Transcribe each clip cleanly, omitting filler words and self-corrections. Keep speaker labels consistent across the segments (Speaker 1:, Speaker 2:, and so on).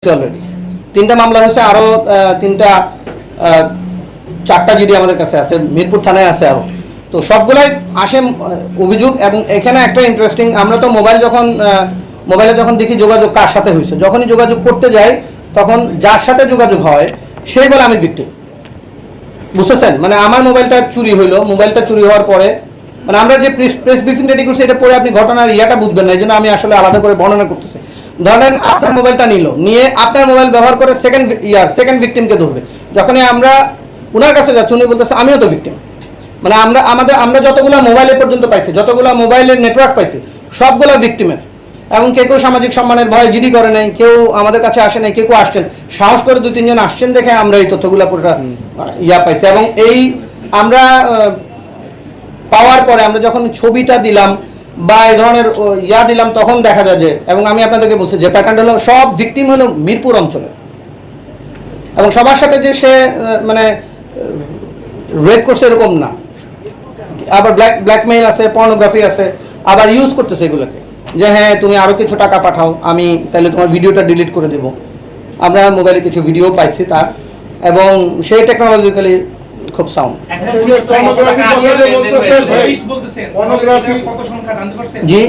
Speaker 1: Already তিনটা মামলা হয়েছে, আরো তিনটা চারটা জিডি আমাদের কাছে আছে, মিরপুর থানায় আছে আরো। তো সবগুলাই আসে অভিযোগ। এবং এখানে একটা ইন্টারেস্টিং, আমরা তো মোবাইলে যখন দেখি যোগাযোগ কার সাথে হয়েছে, যখনই যোগাযোগ করতে যাই তখন যার সাথে যোগাযোগ হয় সেই বলে আমি ভিক্টিম। বুঝতেছেন? মানে আমার মোবাইলটা চুরি হইলো, মোবাইলটা চুরি হওয়ার পরে মানে আমরা যে প্রেস ব্রিফিং রেডি করছি এটা পরে আপনি ঘটনার ইয়াটা বুঝবেন না, এই জন্য আমি আসলে আলাদা করে বর্ণনা করতেছি। ধরেন আপনার মোবাইলটা নিয়ে আপনার মোবাইল ব্যবহার করে সেকেন্ড ভিকটিমকে ধরবে। যখনই আমরা ওনার কাছে যাচ্ছি উনি বলতেছে আমিও তো ভিকটিম। মানে আমরা যতগুলো মোবাইলে পর্যন্ত পাইছি, যতগুলো মোবাইলের নেটওয়ার্ক পাইছি সবগুলো ভিকটিমের। এবং কেউ সামাজিক সম্মানের ভয়ে জিডি করে নাই, কেউ আমাদের কাছে আসে নাই, কেউ আসছেন সাহস করে 2-3 জন আসছেন দেখে আমরা এই তথ্যগুলো পুরোটা পাইছি। এবং এই আমরা পাওয়ার পরে আমরা যখন ছবিটা দিলাম বা এই ধরনের দিলাম তখন দেখা যায় যে, এবং আমি আপনাদেরকে বলছি যে প্যাটার্নটা হলো সব ভিকটিম হলো মিরপুর অঞ্চলে, এবং সবার সাথে যে সে মানে রেপ করছে এরকম না। আবার ব্ল্যাকমেইল আছে, পর্নোগ্রাফি আছে, আবার ইউজ করতেছে এগুলোকে যে হ্যাঁ তুমি আরও কিছু টাকা পাঠাও, আমি তাহলে তোমার ভিডিওটা ডিলিট করে দেবো। আমরা মোবাইলে কিছু ভিডিও পাইছি তার, এবং সেই টেকনোলজিক্যালি খুব সাউন্ড। জি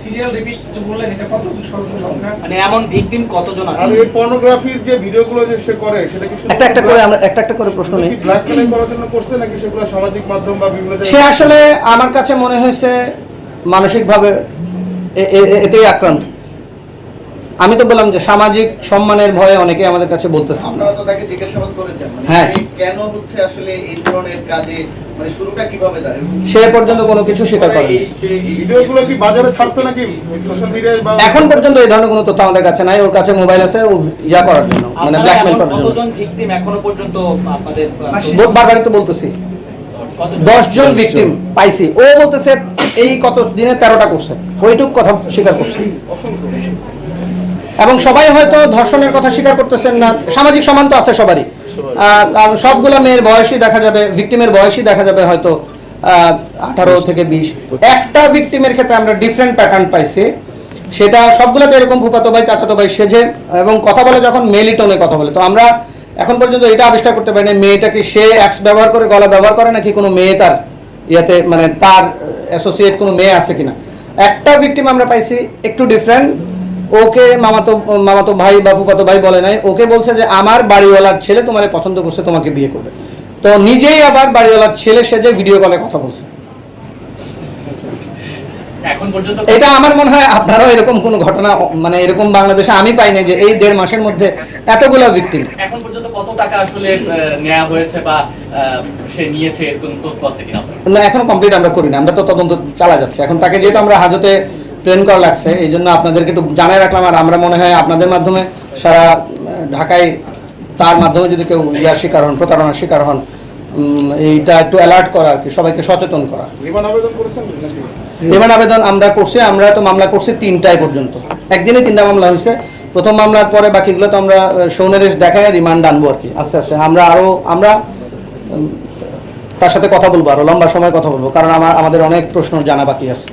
Speaker 2: সিরিয়াল রেপিস্ট যে বললেন এটা কত সংখ্যা, মানে এমন ভিকটিম কতজন আছে?
Speaker 3: আর এই পর্নোগ্রাফির যে ভিডিওগুলো যে সে করে সেটা কি
Speaker 1: একটা করে প্রশ্ন নেই,
Speaker 3: ব্ল্যাকমেইল করার জন্য করছে নাকি সেগুলো সামাজিক মাধ্যম বা বিভিন্ন
Speaker 1: সে আসলে আমার কাছে মনে হয়েছে মানসিকভাবে এতেই আক্রান্ত। আমি তো বললাম যে সামাজিক সম্মানের ভয়ে অনেকে আমাদের কাছে বলতেছে।
Speaker 4: আপনারা তো তাকে জিজ্ঞাসাবাদ করেছেন, মানে
Speaker 1: হ্যাঁ,
Speaker 4: কেন হচ্ছে আসলে এই ধরনের কাজে, মানে শুরুটা কিভাবে দাঁড়ায়
Speaker 1: সে পর্যন্ত কোনো কিছু স্বীকার করেনি।
Speaker 3: ভিডিওগুলো কি বাজারে ছাড়তো নাকি সোশ্যাল মিডিয়ায়? বা
Speaker 1: এখন পর্যন্ত এই ধরনের কোনো তথ্য আমাদের কাছে নাই। ওর কাছে মোবাইল আছে ও করার জন্য, মানে ব্ল্যাকমেইল করার জন্য।
Speaker 2: কতজন ভিকটিম এখনো পর্যন্ত আপনাদের?
Speaker 1: বারবারই তো বলতেছি 10 জন ভিকটিম পাইছি। ও বলতেছে এই কত দিনে 13টা করছে, ওইটুক কথা স্বীকার করছে। এবং সবাই হয়তো ধর্ষণের কথা স্বীকার করতেছেন না, সামাজিক সমান তো আছে সবারই। সবগুলো মেয়ের বয়সই দেখা যাবে, ভিকটিমের বয়সই দেখা যাবে হয়তো 18 থেকে 20। একটা ভিকটিমের ক্ষেত্রে আমরা ডিফারেন্ট প্যাটার্ন পাইছি, সেটা সবগুলোতে এরকম ফুফাতো ভাই চাচাতো ভাই সেজে এবং কথা বলে যখন মেলি টোনে কথা বলে। তো আমরা এখন পর্যন্ত এটা আবিষ্কার করতে পারি না মেয়েটা কি সে অ্যাপস ব্যবহার করে, গলা ব্যবহার করে, নাকি কোনো মেয়ে তার ইয়াতে মানে তার অ্যাসোসিয়েট কোনো মেয়ে আছে কিনা। একটা ভিকটিম আমরা পাইছি একটু ডিফারেন্ট। ওকে মামাতো ভাই বা ফুফাতো ভাই বলে নাই, ওকে বলছে যে আমার বাড়িওয়ালার ছেলে তোমারে পছন্দ করছে, তোমাকে বিয়ে করবে। তো নিজেই আবার বাড়িওয়ালার ছেলে সেজে ভিডিও কলে কথা বলছে।
Speaker 2: এখন পর্যন্ত
Speaker 1: এটা আমার মনে হয় আপনারাও এরকম কোনো ঘটনা মানে এরকম বাংলাদেশে আমি পাই না যে এই 1.5 মাসের মধ্যে এতগুলো ভিকটিম।
Speaker 5: এখন পর্যন্ত কত টাকা আসলে নেওয়া হয়েছে বা সে নিয়েছে এরকম তথ্য আছে কিনা?
Speaker 1: না, এখনো কমপ্লিট আমরা করি না, আমরা তো তদন্ত চালা যাচ্ছে। এখন তাকে যেহেতু আমরা হাজতে ট্রেন করা লাগছে, এই জন্য আপনাদেরকে একটু জানাই রাখলাম। আর আমরা মনে হয় আপনাদের মাধ্যমে সারা ঢাকায় তার মাধ্যমে যদি কেউ শিকার হন, প্রতারণার শিকার হন, এইটা একটু অ্যালার্ট করা আর কি, সবাইকে সচেতন করা।
Speaker 3: রিমান্ড আবেদন করেছেন নাকি?
Speaker 1: রিমান্ড আবেদন আমরা করছি, আমরা তো মামলা করছি 3টায় পর্যন্ত, একদিনে 3টা মামলা হয়েছে। প্রথম মামলার পরে বাকিগুলো তো আমরা সৌনেরেশ দেখায় রিমান্ড আনবো আর কি আস্তে আস্তে। আমরা তার সাথে কথা বলবো, আরো লম্বা সময় কথা বলবো, কারণ আমাদের অনেক প্রশ্ন জানা বাকি আছে।